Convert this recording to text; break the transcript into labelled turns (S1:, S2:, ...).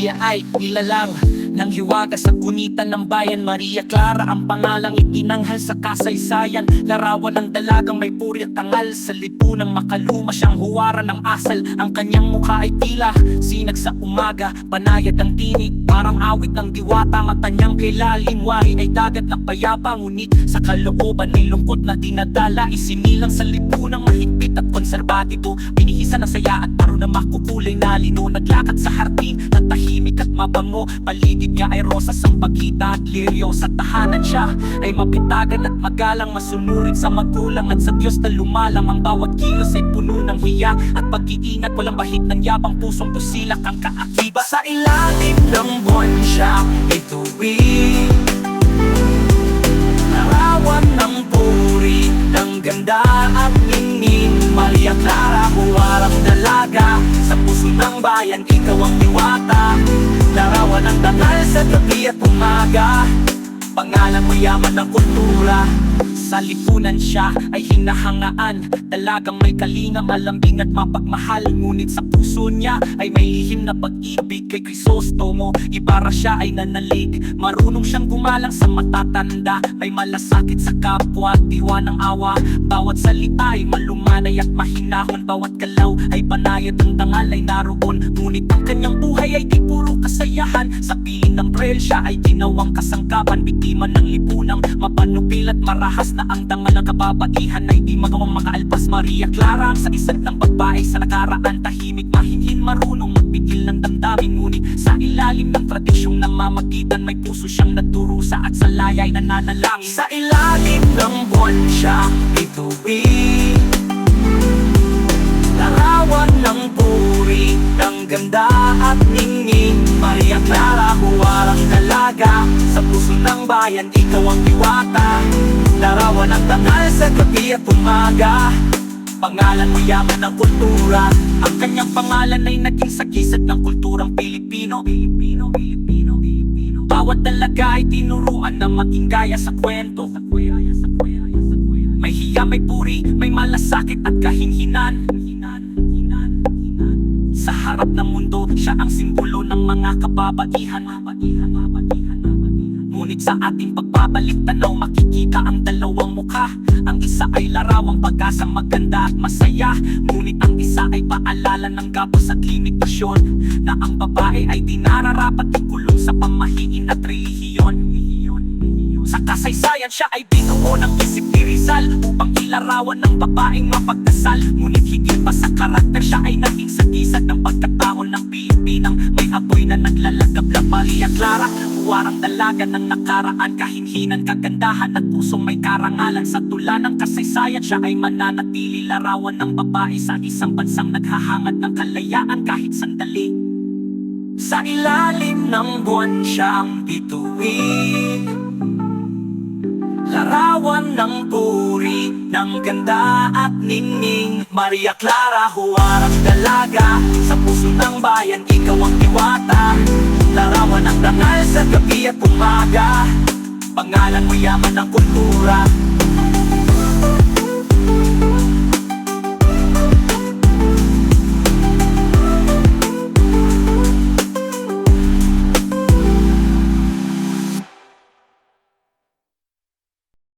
S1: Maria ay nilalang ng hiwaga sa gunitan ng bayan. Maria Clara ang pangalang itinanghal sa kasaysayan. Larawan ng dalagang may puri at tangal, sa lipunang makaluma siyang huwaran ng asal. Ang kanyang mukha ay tila sinag sa umaga, banayad ang tinig, parang awit ng diwata. Mata niyang kilalim, wahi ay dagat na payapa, ngunit sa kalooban ay lungkot na dinadala. Isinilang sa lipunang mahigpit at konserbatibo, binihisan ng saya at paro na makukulay na lino. Naglakad sa hardin na tahimik at mabango, paligid niya ay rosas ang pagkita at liryo. Sa tahanan siya ay mapitagan at magalang, masunurin sa magulang at sa Diyos na lumalang. Ang bawat kilos ay puno ng hiya at pag-iingat, walang bahid ng yabang, pusong tusilak ang kaakibat. Sa ilalim ng buwan siya ituwid, larawan ng puri, ng ganda at ningning. Maria Clara, huwarang dalaga, sa puso ng bayan ikaw ang diwata. Larawan ng dangal sa gabi at umaga, pangalan mo yaman ng kultura. Sa lipunan siya ay hinahangaan, dalagang may kalinga, malambing at mapagmahal. Ngunit sa puso niya ay may lihim na pag-ibig kay Crisostomo. Ibarra siya ay nanalig, marunong siyang gumalang sa matatanda. May malasakit sa kapwa at diwa ng awa, bawat salita ay malumanay at mahinahon. Bawat galaw ay banayad, ang dangal ay naroon. Ngunit ang kanyang buhay ay di puro kasayahan. Sa piling ng Braille siya ay ginawang kasangkapan, biktima ng lipunang mapanupil at marahas na ang dangal ng kababaihan ay di magawang makaalpas. Maria Clara ang sa isang ng babae sa nakaraan, tahimik, mahinhin, marunong magpigil ng damdamin. Ngunit sa ilalim ng tradisyong namamagitan, may puso siyang naturusa at sa laya ay nananalangin. Sa ilalim ng buwan siya ituwid, larawan ng puri, ng ganda at ningning. Maria Clara, huwarang dalaga, sa puso ng bayan ikaw ang diwata. Larawan ng dangal sa gabi at umaga, pangalan mo yaman ng kultura. Ang kanyang pangalan ay naging sagisag ng kulturang Pilipino. Bawat dalaga ay tinuruan na maging gaya sa kwento. May hiya, may puri, may malasakit at kahinhinan. Sa harap ng mundo, siya ang simbolo ng mga kababaihan. Ngunit sa ating pagbabalik tanaw, makikita ang dalawang mukha. Ang isa ay larawang pag-asang maganda at masaya, ngunit ang isa ay paalala ng gapos at limitasyon, na ang babae ay di nararapat ikulong sa pamahiin at relihiyon. Sa kasaysayan siya ay binuo ng isip ni Rizal, upang ilarawan ng babaeng mapagdasal. Ngunit higit pa sa karakter, siya ay naging sagisag ng pagkatao ng Pilipinang may apoy na naglalagab na Maria Clara. Huwarang dalaga ng nakaraan, kahinhinan, kagandahan at pusong may karangalan. Sa tula ng kasaysayan siya ay mananatili, larawan ng babae sa isang bansang naghahangad ng kalayaan kahit sandali. Sa ilalim ng buwan siyang bituin, larawan ng puri, ng ganda at ningning. Maria Clara, huwarang dalaga, sa puso ng bayan ikaw ang diwata. Larawan ng dangal sa gabi at umaga, pangalan mo yaman ng kultura.